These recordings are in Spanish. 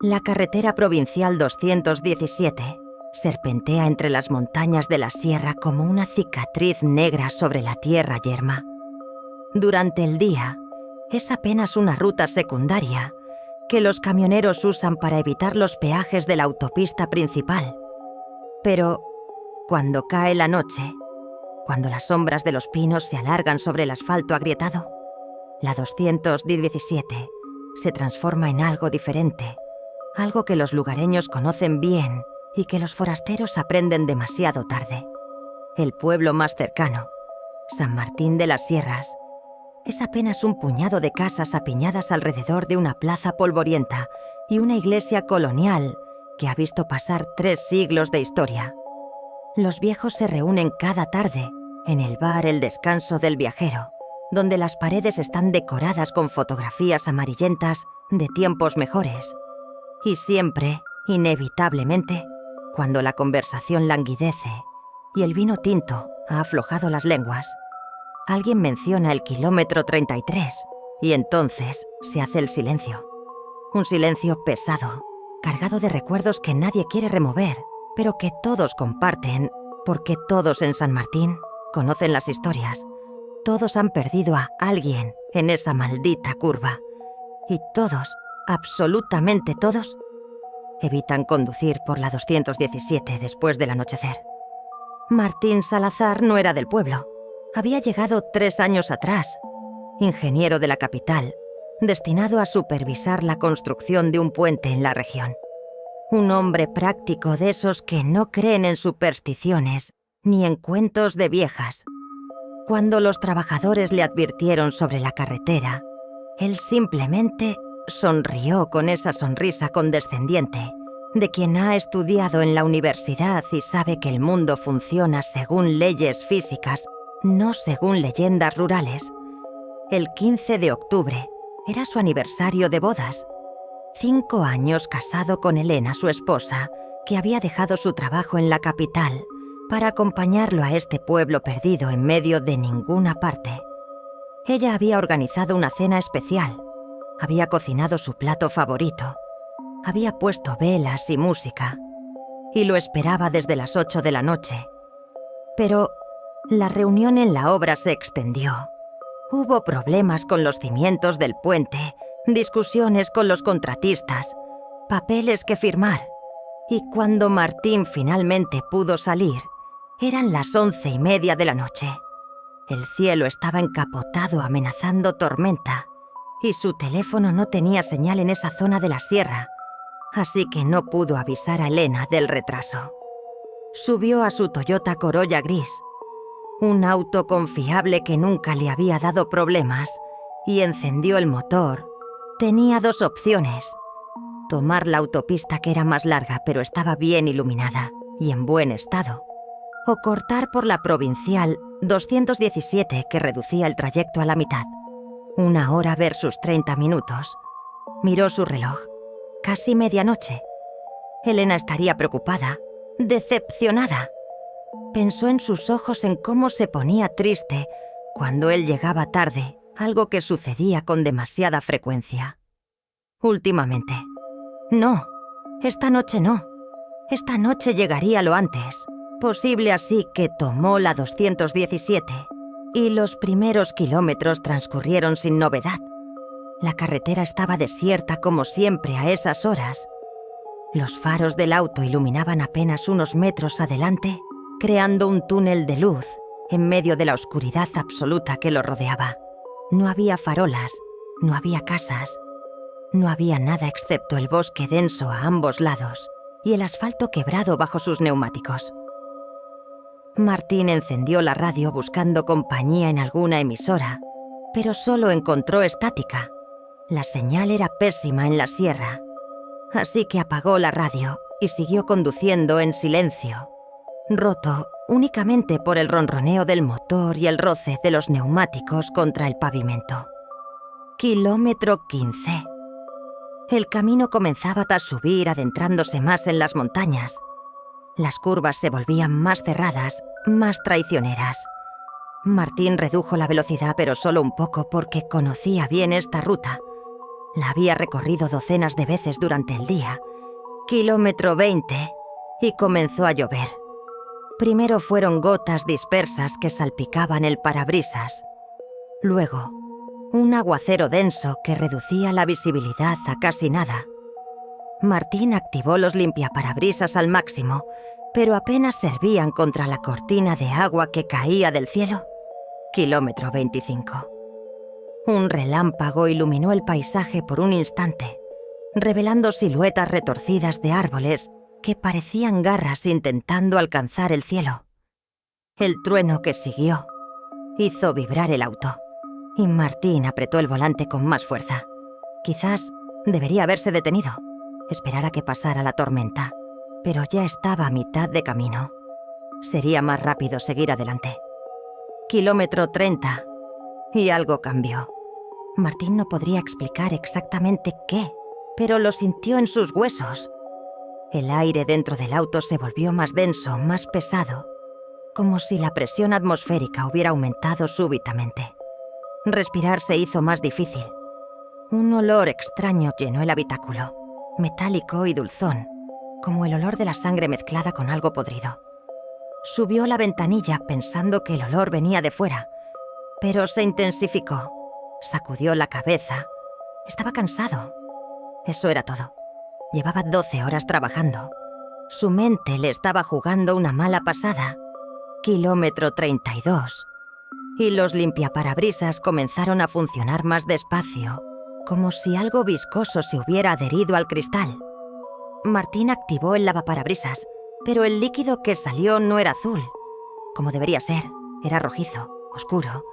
La carretera provincial 217 serpentea entre las montañas de la sierra como una cicatriz negra sobre la tierra yerma. Durante el día, es apenas una ruta secundaria que los camioneros usan para evitar los peajes de la autopista principal. Pero cuando cae la noche, cuando las sombras de los pinos se alargan sobre el asfalto agrietado, la 217 se transforma en algo diferente, algo que los lugareños conocen bien y que los forasteros aprenden demasiado tarde. El pueblo más cercano, San Martín de las Sierras, es apenas un puñado de casas apiñadas alrededor de una plaza polvorienta y una iglesia colonial que ha visto pasar 3 siglos de historia. Los viejos se reúnen cada tarde en el bar El Descanso del Viajero, donde las paredes están decoradas con fotografías amarillentas de tiempos mejores. Y siempre, inevitablemente, cuando la conversación languidece y el vino tinto ha aflojado las lenguas, alguien menciona el kilómetro 33 y entonces se hace el silencio. Un silencio pesado, cargado de recuerdos que nadie quiere remover, pero que todos comparten, porque todos en San Martín conocen las historias. Todos han perdido a alguien en esa maldita curva. Y todos, absolutamente todos, evitan conducir por la 217 después del anochecer. Martín Salazar no era del pueblo. Había llegado 3 años atrás, ingeniero de la capital, destinado a supervisar la construcción de un puente en la región. Un hombre práctico de esos que no creen en supersticiones ni en cuentos de viejas. Cuando los trabajadores le advirtieron sobre la carretera, él simplemente sonrió con esa sonrisa condescendiente de quien ha estudiado en la universidad y sabe que el mundo funciona según leyes físicas, no según leyendas rurales. El 15 de octubre era su aniversario de bodas. 5 años casado con Elena, su esposa, que había dejado su trabajo en la capital para acompañarlo a este pueblo perdido en medio de ninguna parte. Ella había organizado una cena especial, había cocinado su plato favorito, había puesto velas y música, y lo esperaba desde las 8 de la noche. Pero la reunión en la obra se extendió. Hubo problemas con los cimientos del puente, discusiones con los contratistas, papeles que firmar. Y cuando Martín finalmente pudo salir, eran las 11:30 de la noche. El cielo estaba encapotado amenazando tormenta, y su teléfono no tenía señal en esa zona de la sierra, así que no pudo avisar a Elena del retraso. Subió a su Toyota Corolla gris, un auto confiable que nunca le había dado problemas, y encendió el motor. Tenía 2 opciones: tomar la autopista, que era más larga pero estaba bien iluminada y en buen estado, o cortar por la provincial 217, que reducía el trayecto a la mitad. 1 hora versus 30 minutos. Miró su reloj. Casi medianoche. Elena estaría preocupada, decepcionada. Pensó en sus ojos, en cómo se ponía triste cuando él llegaba tarde, algo que sucedía con demasiada frecuencia. Últimamente. No, esta noche no. Esta noche llegaría lo antes posible, así que tomó la 217 y los primeros kilómetros transcurrieron sin novedad. La carretera estaba desierta como siempre a esas horas. Los faros del auto iluminaban apenas unos metros adelante, creando un túnel de luz en medio de la oscuridad absoluta que lo rodeaba. No había farolas, no había casas, no había nada excepto el bosque denso a ambos lados y el asfalto quebrado bajo sus neumáticos. Martín encendió la radio buscando compañía en alguna emisora, pero solo encontró estática. La señal era pésima en la sierra, así que apagó la radio y siguió conduciendo en silencio, roto únicamente por el ronroneo del motor y el roce de los neumáticos contra el pavimento. Kilómetro 15. El camino comenzaba a subir, adentrándose más en las montañas. Las curvas se volvían más cerradas, más traicioneras. Martín redujo la velocidad, pero solo un poco, porque conocía bien esta ruta. La había recorrido docenas de veces durante el día, kilómetro 20, y comenzó a llover. Primero fueron gotas dispersas que salpicaban el parabrisas. Luego, un aguacero denso que reducía la visibilidad a casi nada. Martín activó los limpiaparabrisas al máximo, pero apenas servían contra la cortina de agua que caía del cielo. Kilómetro 25. Un relámpago iluminó el paisaje por un instante, revelando siluetas retorcidas de árboles que parecían garras intentando alcanzar el cielo. El trueno que siguió hizo vibrar el auto, y Martín apretó el volante con más fuerza. Quizás debería haberse detenido, esperar a que pasara la tormenta, pero ya estaba a mitad de camino. Sería más rápido seguir adelante. Kilómetro 30, y algo cambió. Martín no podría explicar exactamente qué, pero lo sintió en sus huesos. El aire dentro del auto se volvió más denso, más pesado, como si la presión atmosférica hubiera aumentado súbitamente. Respirar se hizo más difícil. Un olor extraño llenó el habitáculo, metálico y dulzón, como el olor de la sangre mezclada con algo podrido. Subió la ventanilla pensando que el olor venía de fuera, pero se intensificó. Sacudió la cabeza. Estaba cansado. Eso era todo. Llevaba 12 horas trabajando. Su mente le estaba jugando una mala pasada. Kilómetro 32. Y los limpiaparabrisas comenzaron a funcionar más despacio, como si algo viscoso se hubiera adherido al cristal. Martín activó el lavaparabrisas, pero el líquido que salió no era azul, como debería ser. Era rojizo, oscuro,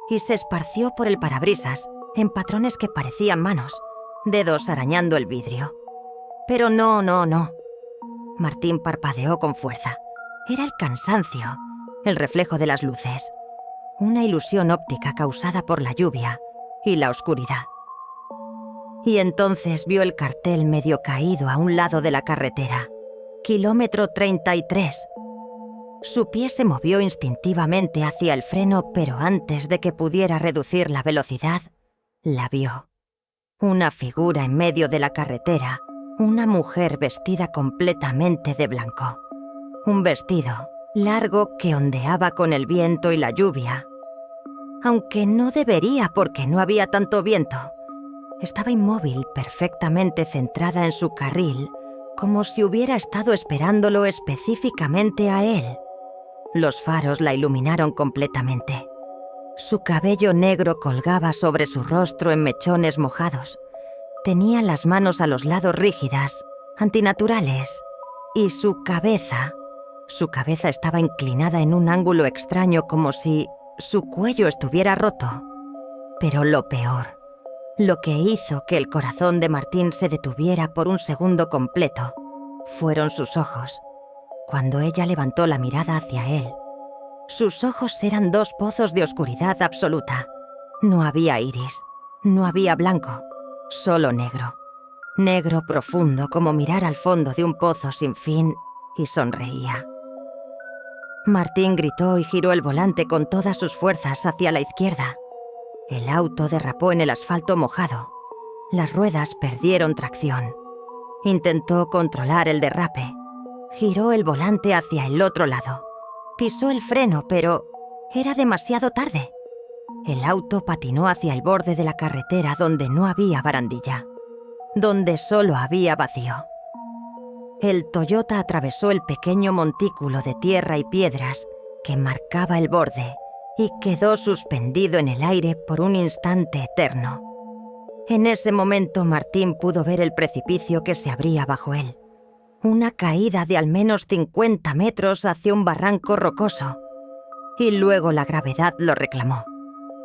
y se esparció por el parabrisas en patrones que parecían manos, dedos arañando el vidrio. Pero no. Martín parpadeó con fuerza. Era el cansancio, el reflejo de las luces. Una ilusión óptica causada por la lluvia y la oscuridad. Y entonces vio el cartel medio caído a un lado de la carretera. Kilómetro 33. Su pie se movió instintivamente hacia el freno, pero antes de que pudiera reducir la velocidad, la vio. Una figura en medio de la carretera, una mujer vestida completamente de blanco. Un vestido largo que ondeaba con el viento y la lluvia. Aunque no debería porque no había tanto viento. Estaba inmóvil, perfectamente centrada en su carril, como si hubiera estado esperándolo específicamente a él. Los faros la iluminaron completamente. Su cabello negro colgaba sobre su rostro en mechones mojados. Tenía las manos a los lados rígidas, antinaturales, y su cabeza estaba inclinada en un ángulo extraño como si su cuello estuviera roto. Pero lo peor, lo que hizo que el corazón de Martín se detuviera por un segundo completo, fueron sus ojos. Cuando ella levantó la mirada hacia él, sus ojos eran dos pozos de oscuridad absoluta. No había iris, no había blanco, solo negro. Negro profundo como mirar al fondo de un pozo sin fin, y sonreía. Martín gritó y giró el volante con todas sus fuerzas hacia la izquierda. El auto derrapó en el asfalto mojado. Las ruedas perdieron tracción. Intentó controlar el derrape. Giró el volante hacia el otro lado. Pisó el freno, pero era demasiado tarde. El auto patinó hacia el borde de la carretera donde no había barandilla, donde solo había vacío. El Toyota atravesó el pequeño montículo de tierra y piedras que marcaba el borde y quedó suspendido en el aire por un instante eterno. En ese momento Martín pudo ver el precipicio que se abría bajo él. Una caída de al menos 50 metros hacia un barranco rocoso. Y luego la gravedad lo reclamó.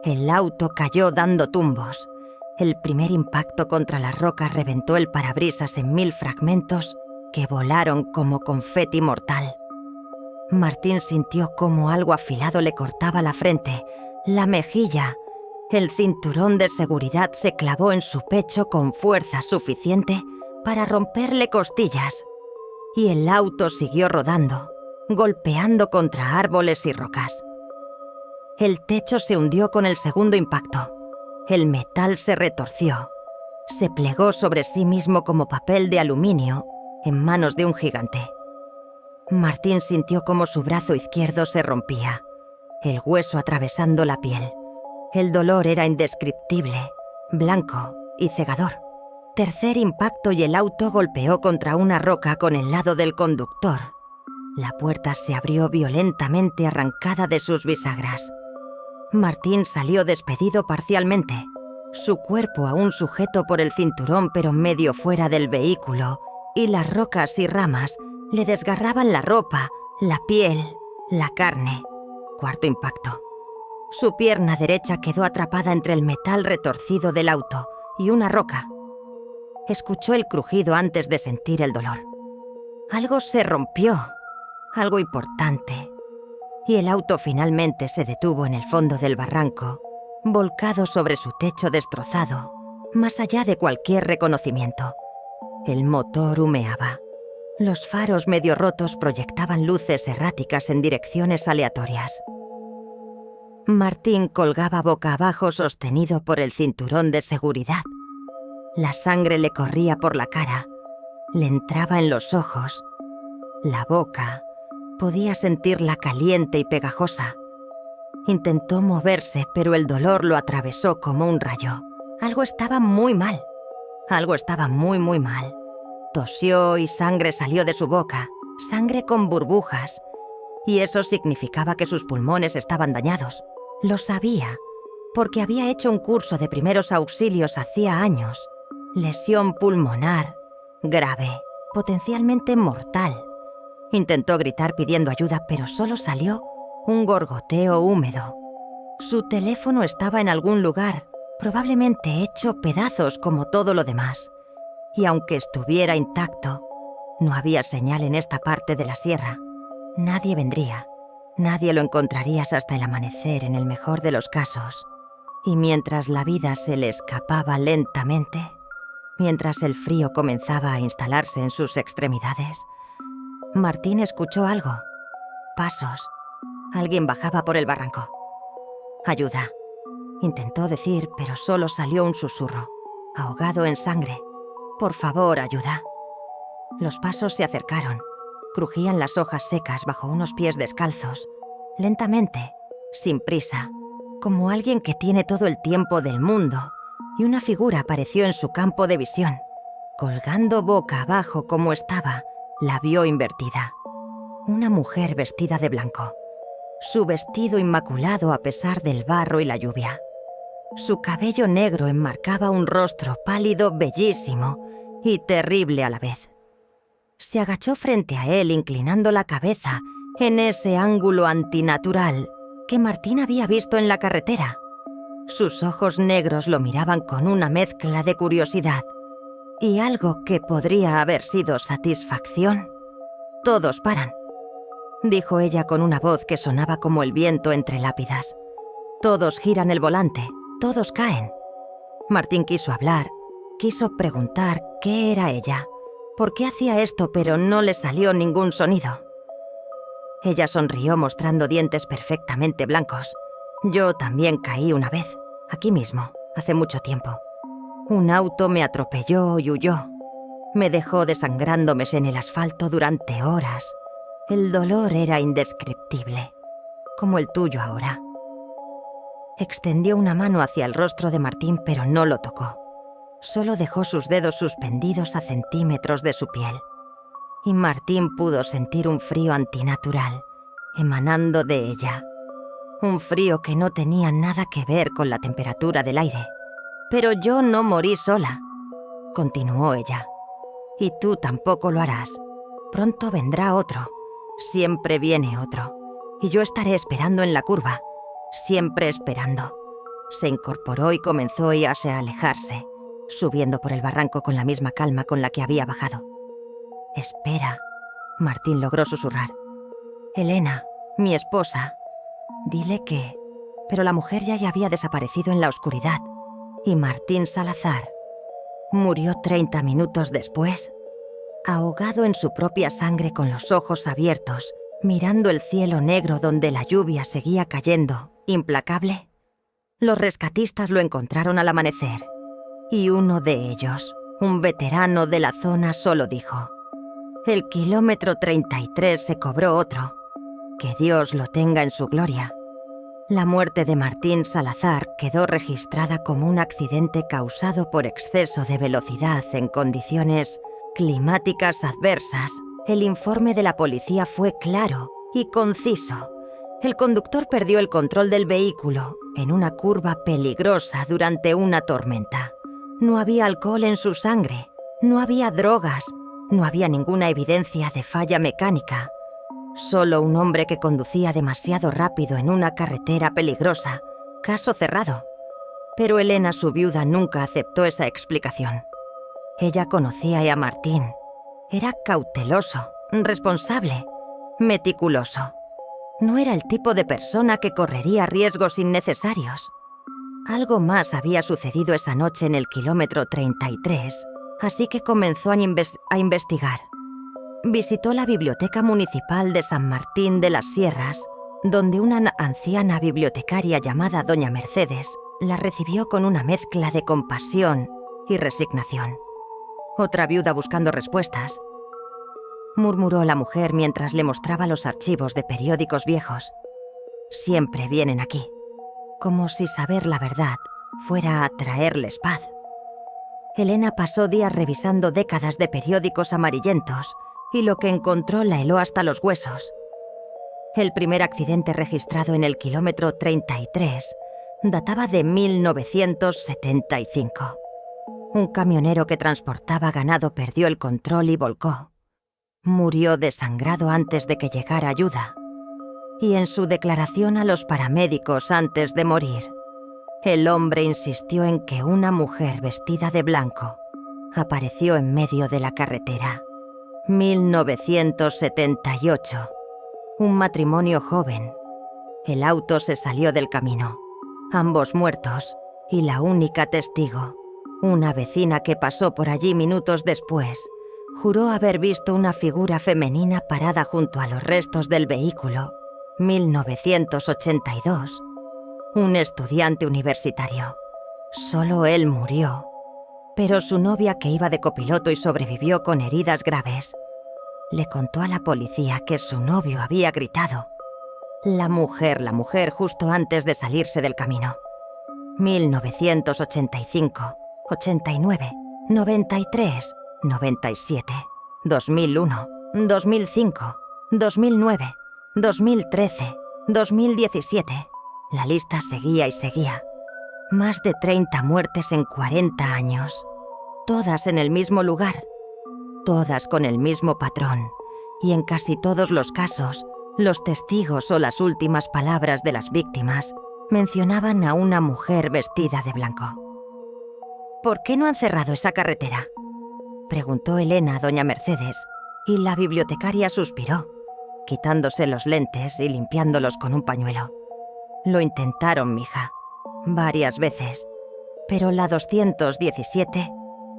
El auto cayó dando tumbos. El primer impacto contra las rocas reventó el parabrisas en 1000 fragmentos que volaron como confeti mortal. Martín sintió cómo algo afilado le cortaba la frente, la mejilla. El cinturón de seguridad se clavó en su pecho con fuerza suficiente para romperle costillas. Y el auto siguió rodando, golpeando contra árboles y rocas. El techo se hundió con el segundo impacto. El metal se retorció. se plegó sobre sí mismo como papel de aluminio en manos de un gigante. Martín sintió como su brazo izquierdo se rompía, el hueso atravesando la piel. El dolor era indescriptible, blanco y cegador. Tercer impacto y el auto golpeó contra una roca con el lado del conductor. La puerta se abrió violentamente arrancada de sus bisagras. Martín salió despedido parcialmente, su cuerpo aún sujeto por el cinturón pero medio fuera del vehículo, y las rocas y ramas le desgarraban la ropa, la piel, la carne. Cuarto impacto. Su pierna derecha quedó atrapada entre el metal retorcido del auto y una roca. Escuchó el crujido antes de sentir el dolor. Algo se rompió, algo importante, y el auto finalmente se detuvo en el fondo del barranco, volcado sobre su techo destrozado, más allá de cualquier reconocimiento. El motor humeaba. Los faros medio rotos proyectaban luces erráticas en direcciones aleatorias. Martín colgaba boca abajo sostenido por el cinturón de seguridad. La sangre le corría por la cara, le entraba en los ojos, la boca. Podía sentirla caliente y pegajosa. Intentó moverse, pero el dolor lo atravesó como un rayo. Algo estaba muy mal. Algo estaba muy mal. Tosió y sangre salió de su boca, sangre con burbujas. Y eso significaba que sus pulmones estaban dañados. Lo sabía, porque había hecho un curso de primeros auxilios hacía años. Lesión pulmonar, grave, potencialmente mortal. Intentó gritar pidiendo ayuda, pero solo salió un gorgoteo húmedo. Su teléfono estaba en algún lugar, probablemente hecho pedazos como todo lo demás. Y aunque estuviera intacto, no había señal en esta parte de la sierra. Nadie vendría. Nadie lo encontrarías hasta el amanecer en el mejor de los casos. Y mientras la vida se le escapaba lentamente, mientras el frío comenzaba a instalarse en sus extremidades, Martín escuchó algo. Pasos. Alguien bajaba por el barranco. «Ayuda», intentó decir, pero solo salió un susurro, ahogado en sangre. «Por favor, ayuda». Los pasos se acercaron. Crujían las hojas secas bajo unos pies descalzos. Lentamente, sin prisa, como alguien que tiene todo el tiempo del mundo, y una figura apareció en su campo de visión. Colgando boca abajo como estaba, la vio invertida. Una mujer vestida de blanco. Su vestido inmaculado a pesar del barro y la lluvia. Su cabello negro enmarcaba un rostro pálido, bellísimo y terrible a la vez. Se agachó frente a él, inclinando la cabeza en ese ángulo antinatural que Martín había visto en la carretera. Sus ojos negros lo miraban con una mezcla de curiosidad y algo que podría haber sido satisfacción. «Todos paran», dijo ella con una voz que sonaba como el viento entre lápidas. «Todos giran el volante, todos caen». Martín quiso hablar, quiso preguntar qué era ella, por qué hacía esto, pero no le salió ningún sonido. Ella sonrió mostrando dientes perfectamente blancos. «Yo también caí una vez, aquí mismo, hace mucho tiempo. Un auto me atropelló y huyó. Me dejó desangrándome en el asfalto durante horas. El dolor era indescriptible, como el tuyo ahora». Extendió una mano hacia el rostro de Martín, pero no lo tocó. Solo dejó sus dedos suspendidos a centímetros de su piel. Y Martín pudo sentir un frío antinatural emanando de ella. Un frío que no tenía nada que ver con la temperatura del aire. «Pero yo no morí sola», continuó ella. «Y tú tampoco lo harás. Pronto vendrá otro. Siempre viene otro. Y yo estaré esperando en la curva. Siempre esperando». Se incorporó y comenzó a alejarse, subiendo por el barranco con la misma calma con la que había bajado. «Espera», Martín logró susurrar. «Elena, mi esposa. Dile que...». Pero la mujer ya había desaparecido en la oscuridad, y Martín Salazar murió 30 minutos después, ahogado en su propia sangre con los ojos abiertos, mirando el cielo negro donde la lluvia seguía cayendo, implacable. Los rescatistas lo encontraron al amanecer. y uno de ellos, un veterano de la zona, solo dijo: «El kilómetro 33 se cobró otro. Que Dios lo tenga en su gloria». La muerte de Martín Salazar quedó registrada como un accidente causado por exceso de velocidad en condiciones climáticas adversas. El informe de la policía fue claro y conciso. El conductor perdió el control del vehículo en una curva peligrosa durante una tormenta. No había alcohol en su sangre, no había drogas, no había ninguna evidencia de falla mecánica. Solo un hombre que conducía demasiado rápido en una carretera peligrosa. Caso cerrado. Pero Elena, su viuda, nunca aceptó esa explicación. Ella conocía a Martín. Era cauteloso, responsable, meticuloso. No era el tipo de persona que correría riesgos innecesarios. Algo más había sucedido esa noche en el kilómetro 33, así que comenzó a investigar. Visitó la Biblioteca Municipal de San Martín de las Sierras, donde una anciana bibliotecaria llamada Doña Mercedes la recibió con una mezcla de compasión y resignación. «Otra viuda buscando respuestas», murmuró la mujer mientras le mostraba los archivos de periódicos viejos. «Siempre vienen aquí, como si saber la verdad fuera a traerles paz». Elena pasó días revisando décadas de periódicos amarillentos y lo que encontró la heló hasta los huesos. El primer accidente registrado en el kilómetro 33 databa de 1975. Un camionero que transportaba ganado perdió el control y volcó. Murió desangrado antes de que llegara ayuda. Y en su declaración a los paramédicos antes de morir, el hombre insistió en que una mujer vestida de blanco apareció en medio de la carretera. 1978. Un matrimonio joven. El auto se salió del camino. Ambos muertos y la única testigo, una vecina que pasó por allí minutos después, juró haber visto una figura femenina parada junto a los restos del vehículo. 1982. Un estudiante universitario. Solo él murió, pero su novia, que iba de copiloto y sobrevivió con heridas graves, le contó a la policía que su novio había gritado: la mujer, justo antes de salirse del camino. 1985, 89, 93, 97, 2001, 2005, 2009, 2013, 2017. La lista seguía y seguía. Más de 30 muertes en 40 años. Todas en el mismo lugar. Todas con el mismo patrón. Y en casi todos los casos, los testigos o las últimas palabras de las víctimas mencionaban a una mujer vestida de blanco. «¿Por qué no han cerrado esa carretera?», preguntó Elena a doña Mercedes, y la bibliotecaria suspiró, quitándose los lentes y limpiándolos con un pañuelo. «Lo intentaron, mija, varias veces, pero la 217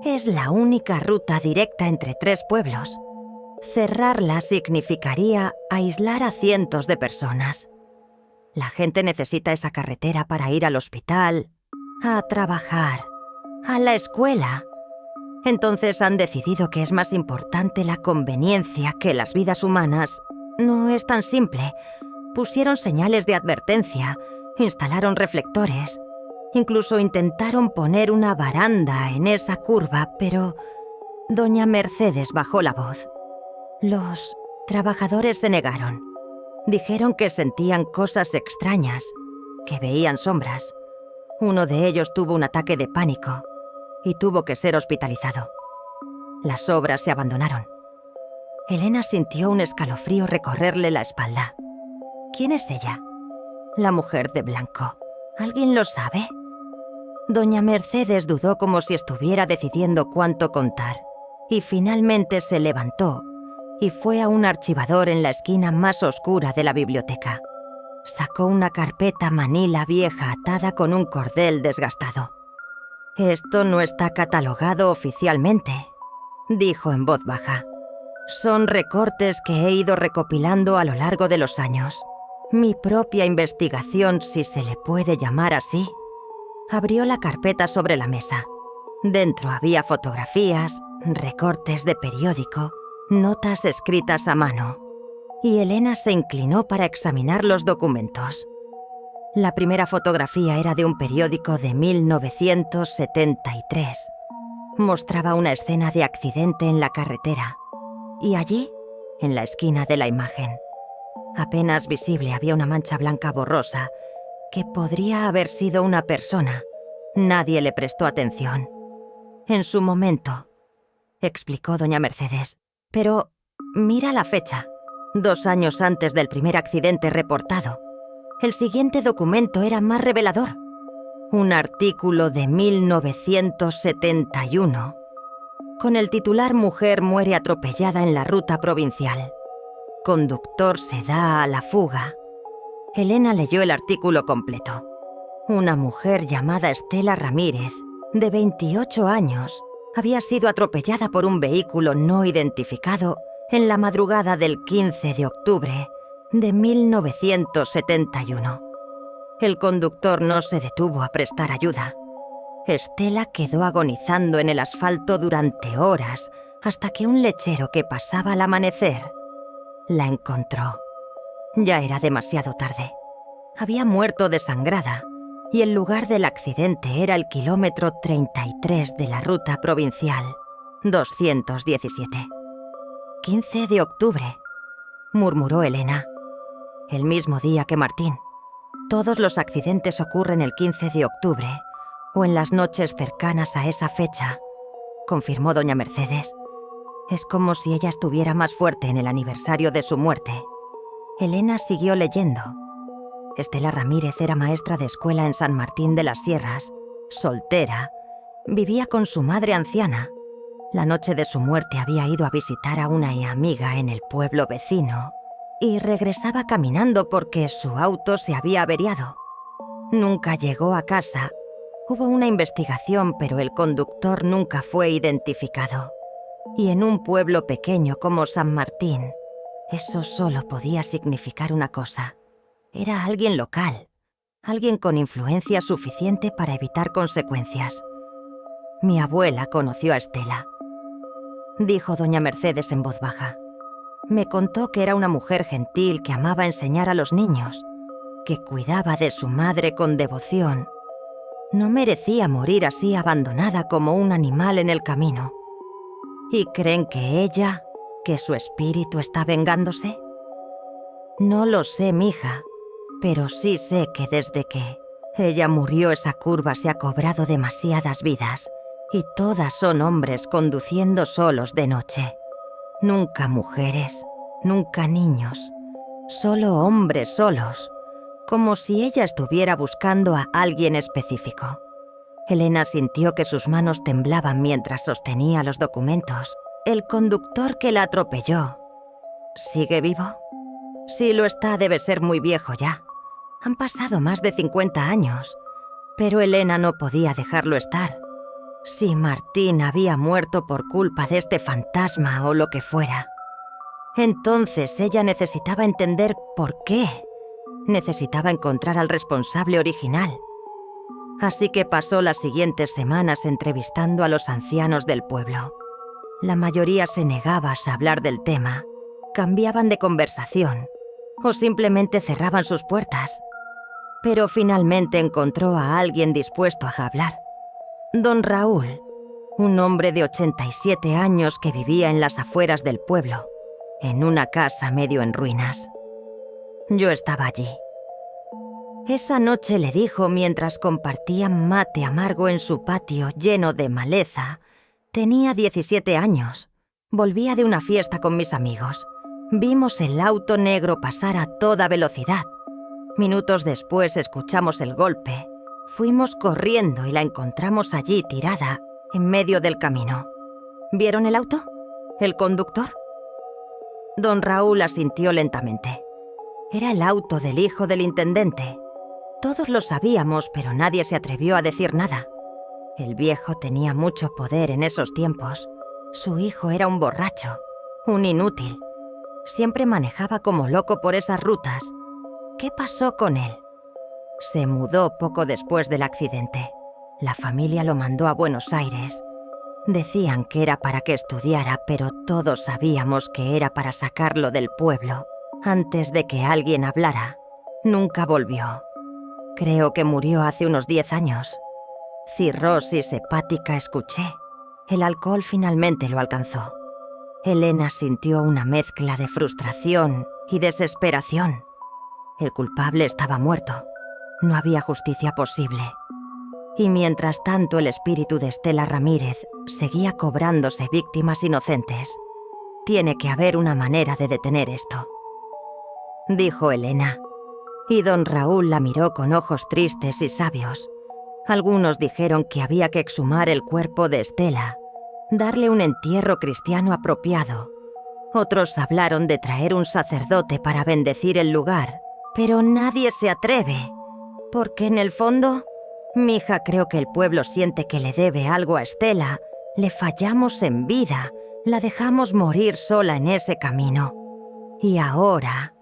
es la única ruta directa entre 3 pueblos. Cerrarla significaría aislar a cientos de personas. La gente necesita esa carretera para ir al hospital, a trabajar, a la escuela. Entonces han decidido que es más importante la conveniencia que las vidas humanas. No es tan simple. Pusieron señales de advertencia, instalaron reflectores, incluso intentaron poner una baranda en esa curva, pero doña Mercedes bajó la voz. Los trabajadores se negaron. Dijeron que sentían cosas extrañas, que veían sombras. Uno de ellos tuvo un ataque de pánico y tuvo que ser hospitalizado. Las obras se abandonaron. Elena sintió un escalofrío recorrerle la espalda. ¿Quién es ella? La mujer de blanco. ¿Alguien lo sabe? Doña Mercedes dudó, como si estuviera decidiendo cuánto contar, y finalmente se levantó y fue a un archivador en la esquina más oscura de la biblioteca. Sacó una carpeta manila vieja atada con un cordel desgastado. «Esto no está catalogado oficialmente», dijo en voz baja. «Son recortes que he ido recopilando a lo largo de los años. Mi propia investigación, si se le puede llamar así». Abrió la carpeta sobre la mesa. Dentro había fotografías, recortes de periódico, notas escritas a mano, y Elena se inclinó para examinar los documentos. La primera fotografía era de un periódico de 1973. Mostraba una escena de accidente en la carretera, y allí, en la esquina de la imagen, apenas visible, había una mancha blanca borrosa que podría haber sido una persona. Nadie le prestó atención. En su momento, explicó doña Mercedes. Pero mira la fecha, 2 años antes del primer accidente reportado. El siguiente documento era más revelador. Un artículo de 1971, con el titular «Mujer muere atropellada en la ruta provincial. Conductor se da a la fuga». Elena leyó el artículo completo. Una mujer llamada Estela Ramírez, de 28 años, había sido atropellada por un vehículo no identificado en la madrugada del 15 de octubre de 1971. El conductor no se detuvo a prestar ayuda. Estela quedó agonizando en el asfalto durante horas hasta que un lechero que pasaba al amanecer la encontró. Ya era demasiado tarde. Había muerto desangrada y el lugar del accidente era el kilómetro 33 de la ruta provincial 217. 15 de octubre, murmuró Elena. El mismo día que Martín. Todos los accidentes ocurren el 15 de octubre o en las noches cercanas a esa fecha, confirmó doña Mercedes. Es como si ella estuviera más fuerte en el aniversario de su muerte. Elena siguió leyendo. Estela Ramírez era maestra de escuela en San Martín de las Sierras, soltera, vivía con su madre anciana. La noche de su muerte había ido a visitar a una amiga en el pueblo vecino y regresaba caminando porque su auto se había averiado. Nunca llegó a casa. Hubo una investigación, pero el conductor nunca fue identificado. Y en un pueblo pequeño como San Martín, eso solo podía significar una cosa. Era alguien local, alguien con influencia suficiente para evitar consecuencias. Mi abuela conoció a Estela, dijo doña Mercedes en voz baja. Me contó que era una mujer gentil que amaba enseñar a los niños, que cuidaba de su madre con devoción. No merecía morir así abandonada como un animal en el camino. ¿Y creen que su espíritu está vengándose? No lo sé, mija, pero sí sé que desde que ella murió esa curva se ha cobrado demasiadas vidas, y todas son hombres conduciendo solos de noche. Nunca mujeres, nunca niños, solo hombres solos, como si ella estuviera buscando a alguien específico. Elena sintió que sus manos temblaban mientras sostenía los documentos. El conductor que la atropelló, ¿sigue vivo? Si lo está, debe ser muy viejo ya. Han pasado más de 50 años, pero Elena no podía dejarlo estar. Si Martín había muerto por culpa de este fantasma o lo que fuera, entonces ella necesitaba entender por qué. Necesitaba encontrar al responsable original. Así que pasó las siguientes semanas entrevistando a los ancianos del pueblo. La mayoría se negaba a hablar del tema, cambiaban de conversación o simplemente cerraban sus puertas. Pero finalmente encontró a alguien dispuesto a hablar. Don Raúl, un hombre de 87 años que vivía en las afueras del pueblo, en una casa medio en ruinas. Yo estaba allí. Esa noche, le dijo mientras compartían mate amargo en su patio lleno de maleza, tenía 17 años. Volvía de una fiesta con mis amigos. Vimos el auto negro pasar a toda velocidad. Minutos después escuchamos el golpe. Fuimos corriendo y la encontramos allí tirada, en medio del camino. ¿Vieron el auto? ¿El conductor? Don Raúl asintió lentamente. Era el auto del hijo del intendente. Todos lo sabíamos, pero nadie se atrevió a decir nada. El viejo tenía mucho poder en esos tiempos. Su hijo era un borracho, un inútil. Siempre manejaba como loco por esas rutas. ¿Qué pasó con él? Se mudó poco después del accidente. La familia lo mandó a Buenos Aires. Decían que era para que estudiara, pero todos sabíamos que era para sacarlo del pueblo. Antes de que alguien hablara, nunca volvió. Creo que murió hace unos 10 años. Cirrosis hepática escuché. El alcohol finalmente lo alcanzó. Elena sintió una mezcla de frustración y desesperación. El culpable estaba muerto. No había justicia posible. Y mientras tanto el espíritu de Estela Ramírez seguía cobrándose víctimas inocentes. Tiene que haber una manera de detener esto, dijo Elena. Y don Raúl la miró con ojos tristes y sabios. Algunos dijeron que había que exhumar el cuerpo de Estela, darle un entierro cristiano apropiado. Otros hablaron de traer un sacerdote para bendecir el lugar, pero nadie se atreve, porque en el fondo, mija, creo que el pueblo siente que le debe algo a Estela. Le fallamos en vida, la dejamos morir sola en ese camino. Y ahora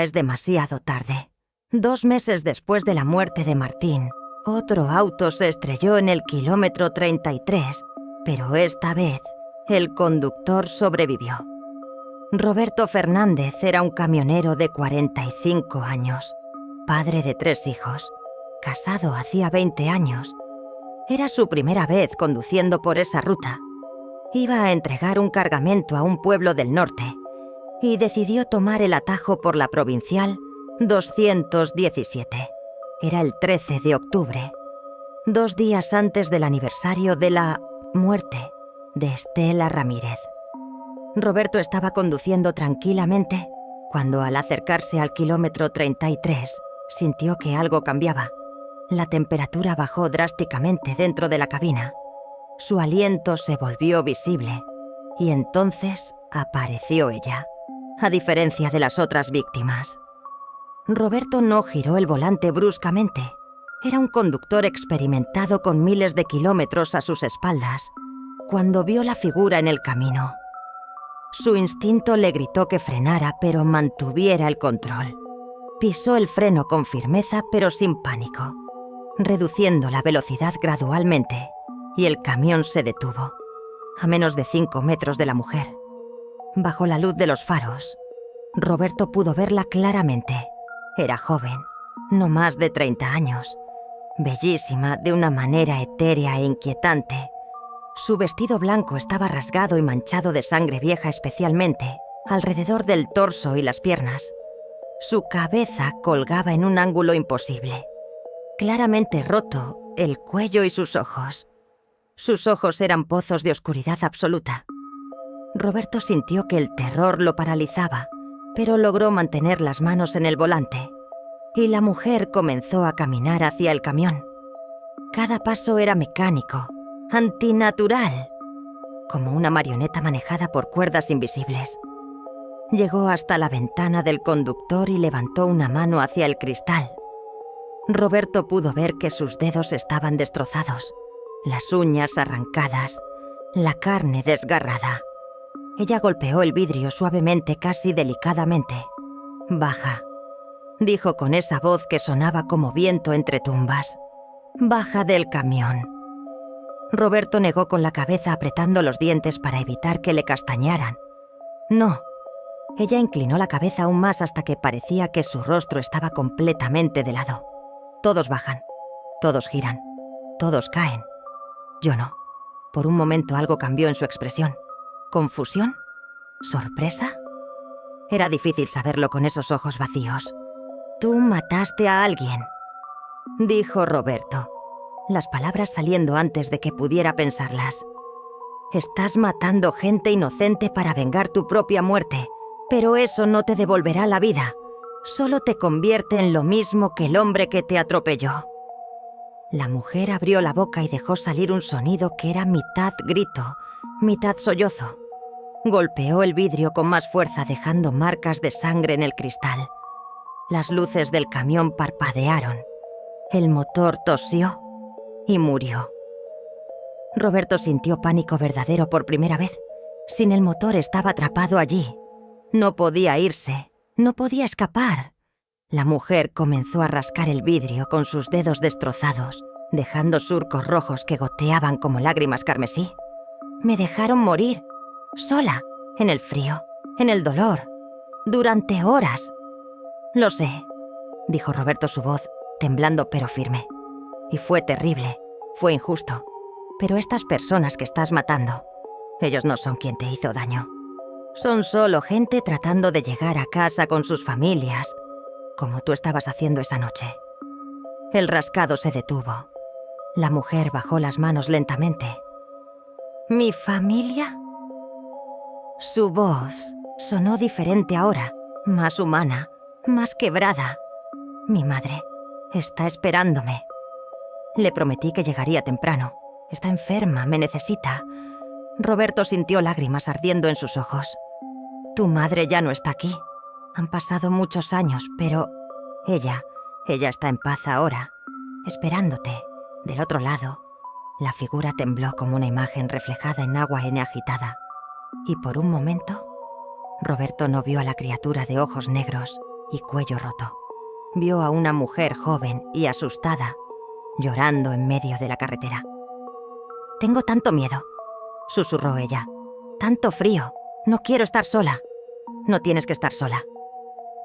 es demasiado tarde. 2 meses después de la muerte de Martín, otro auto se estrelló en el kilómetro 33, pero esta vez el conductor sobrevivió. Roberto Fernández era un camionero de 45 años, padre de 3 hijos, casado hacía 20 años. Era su primera vez conduciendo por esa ruta. Iba a entregar un cargamento a un pueblo del norte y decidió tomar el atajo por la provincial 217. Era el 13 de octubre, 2 días antes del aniversario de la muerte de Estela Ramírez. Roberto estaba conduciendo tranquilamente cuando, al acercarse al kilómetro 33, sintió que algo cambiaba. La temperatura bajó drásticamente dentro de la cabina. Su aliento se volvió visible y entonces apareció ella, a diferencia de las otras víctimas. Roberto no giró el volante bruscamente. Era un conductor experimentado con miles de kilómetros a sus espaldas cuando vio la figura en el camino. Su instinto le gritó que frenara, pero mantuviera el control. Pisó el freno con firmeza, pero sin pánico, reduciendo la velocidad gradualmente, y el camión se detuvo, a menos de 5 metros de la mujer. Bajo la luz de los faros, Roberto pudo verla claramente. Era joven, no más de 30 años, bellísima de una manera etérea e inquietante. Su vestido blanco estaba rasgado y manchado de sangre vieja, especialmente alrededor del torso y las piernas. Su cabeza colgaba en un ángulo imposible. Claramente roto, el cuello y sus ojos. Sus ojos eran pozos de oscuridad absoluta. Roberto sintió que el terror lo paralizaba, pero logró mantener las manos en el volante. Y la mujer comenzó a caminar hacia el camión. Cada paso era mecánico, antinatural, como una marioneta manejada por cuerdas invisibles. Llegó hasta la ventana del conductor y levantó una mano hacia el cristal. Roberto pudo ver que sus dedos estaban destrozados, las uñas arrancadas, la carne desgarrada. Ella golpeó el vidrio suavemente, casi delicadamente. «Baja», dijo con esa voz que sonaba como viento entre tumbas. «Baja del camión». Roberto negó con la cabeza, apretando los dientes para evitar que le castañaran. «No». Ella inclinó la cabeza aún más hasta que parecía que su rostro estaba completamente de lado. «Todos bajan, todos giran, todos caen. Yo no». Por un momento algo cambió en su expresión. ¿Confusión? ¿Sorpresa? Era difícil saberlo con esos ojos vacíos. «Tú mataste a alguien», dijo Roberto, las palabras saliendo antes de que pudiera pensarlas. «Estás matando gente inocente para vengar tu propia muerte, pero eso no te devolverá la vida. Solo te convierte en lo mismo que el hombre que te atropelló». La mujer abrió la boca y dejó salir un sonido que era mitad grito, mitad sollozo. Golpeó el vidrio con más fuerza, dejando marcas de sangre en el cristal. Las luces del camión parpadearon. El motor tosió y murió. Roberto sintió pánico verdadero por primera vez. Sin el motor estaba atrapado allí. No podía irse, no podía escapar. La mujer comenzó a rascar el vidrio con sus dedos destrozados, dejando surcos rojos que goteaban como lágrimas carmesí. Me dejaron morir, sola, en el frío, en el dolor, durante horas. Lo sé, dijo Roberto, su voz temblando pero firme. Y fue terrible, fue injusto. Pero estas personas que estás matando, ellos no son quien te hizo daño. Son solo gente tratando de llegar a casa con sus familias, como tú estabas haciendo esa noche. El rascado se detuvo. La mujer bajó las manos lentamente. ¿Mi familia? Su voz sonó diferente ahora, más humana, más quebrada. Mi madre está esperándome. Le prometí que llegaría temprano. Está enferma, me necesita. Roberto sintió lágrimas ardiendo en sus ojos. Tu madre ya no está aquí. Han pasado muchos años, pero ella está en paz ahora, esperándote, del otro lado. La figura tembló como una imagen reflejada en agua N agitada. Y por un momento, Roberto no vio a la criatura de ojos negros y cuello roto. Vio a una mujer joven y asustada, llorando en medio de la carretera. «Tengo tanto miedo», susurró ella. «Tanto frío. No quiero estar sola». «No tienes que estar sola»,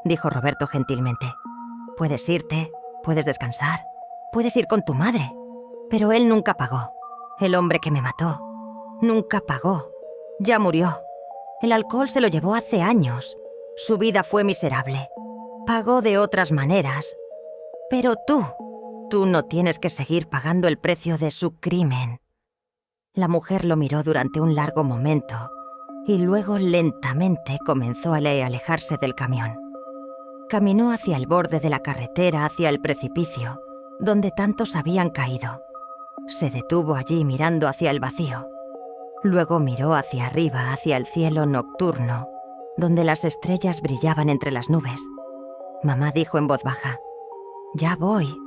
dijo Roberto gentilmente. «Puedes irte, puedes descansar, puedes ir con tu madre». Pero él nunca pagó. El hombre que me mató nunca pagó. Ya murió. El alcohol se lo llevó hace años. Su vida fue miserable. Pagó de otras maneras. Pero tú no tienes que seguir pagando el precio de su crimen. La mujer lo miró durante un largo momento y luego lentamente comenzó a alejarse del camión. Caminó hacia el borde de la carretera, hacia el precipicio, donde tantos habían caído. Se detuvo allí mirando hacia el vacío. Luego miró hacia arriba, hacia el cielo nocturno, donde las estrellas brillaban entre las nubes. Mamá dijo en voz baja: «Ya voy».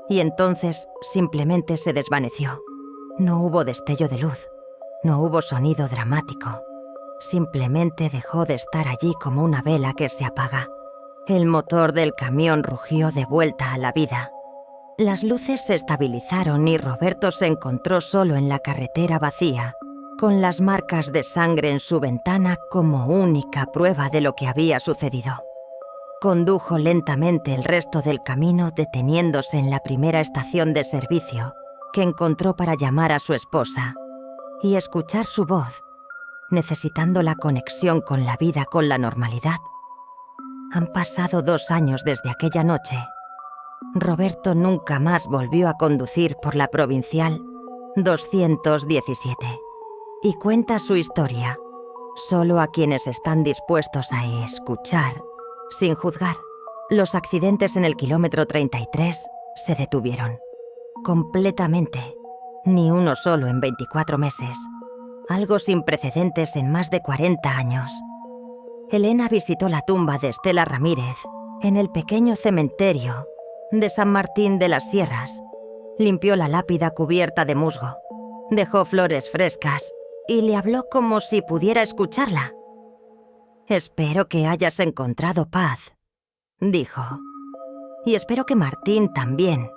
Y entonces simplemente se desvaneció. No hubo destello de luz, no hubo sonido dramático. Simplemente dejó de estar allí como una vela que se apaga. El motor del camión rugió de vuelta a la vida. Las luces se estabilizaron y Roberto se encontró solo en la carretera vacía, con las marcas de sangre en su ventana como única prueba de lo que había sucedido. Condujo lentamente el resto del camino, deteniéndose en la primera estación de servicio que encontró para llamar a su esposa y escuchar su voz, necesitando la conexión con la vida, con la normalidad. Han pasado 2 años desde aquella noche. Roberto nunca más volvió a conducir por la provincial 217 y cuenta su historia solo a quienes están dispuestos a escuchar, sin juzgar. Los accidentes en el kilómetro 33 se detuvieron. Completamente. Ni uno solo en 24 meses. Algo sin precedentes en más de 40 años. Elena visitó la tumba de Estela Ramírez en el pequeño cementerio de San Martín de las Sierras. Limpió la lápida cubierta de musgo, dejó flores frescas y le habló como si pudiera escucharla. «Espero que hayas encontrado paz», dijo. «Y espero que Martín también.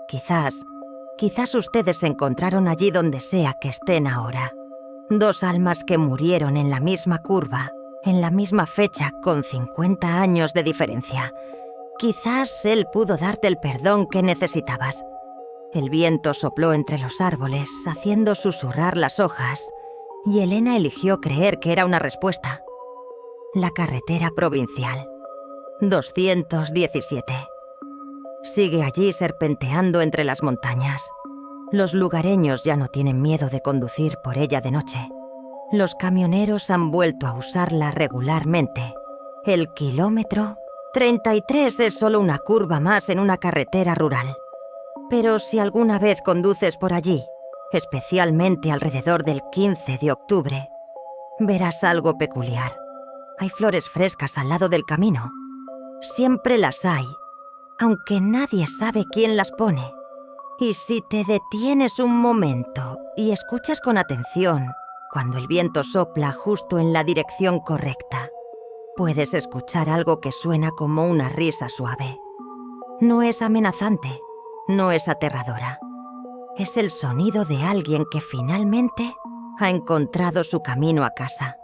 Quizás ustedes se encontraron allí donde sea que estén ahora. 2 almas que murieron en la misma curva, en la misma fecha, con 50 años de diferencia. Quizás él pudo darte el perdón que necesitabas». El viento sopló entre los árboles, haciendo susurrar las hojas, y Elena eligió creer que era una respuesta. La carretera provincial 217. Sigue allí serpenteando entre las montañas. Los lugareños ya no tienen miedo de conducir por ella de noche. Los camioneros han vuelto a usarla regularmente. El kilómetro 33 es solo una curva más en una carretera rural. Pero si alguna vez conduces por allí, especialmente alrededor del 15 de octubre, verás algo peculiar. Hay flores frescas al lado del camino. Siempre las hay, aunque nadie sabe quién las pone. Y si te detienes un momento y escuchas con atención, cuando el viento sopla justo en la dirección correcta, puedes escuchar algo que suena como una risa suave. No es amenazante, no es aterradora. es el sonido de alguien que finalmente ha encontrado su camino a casa.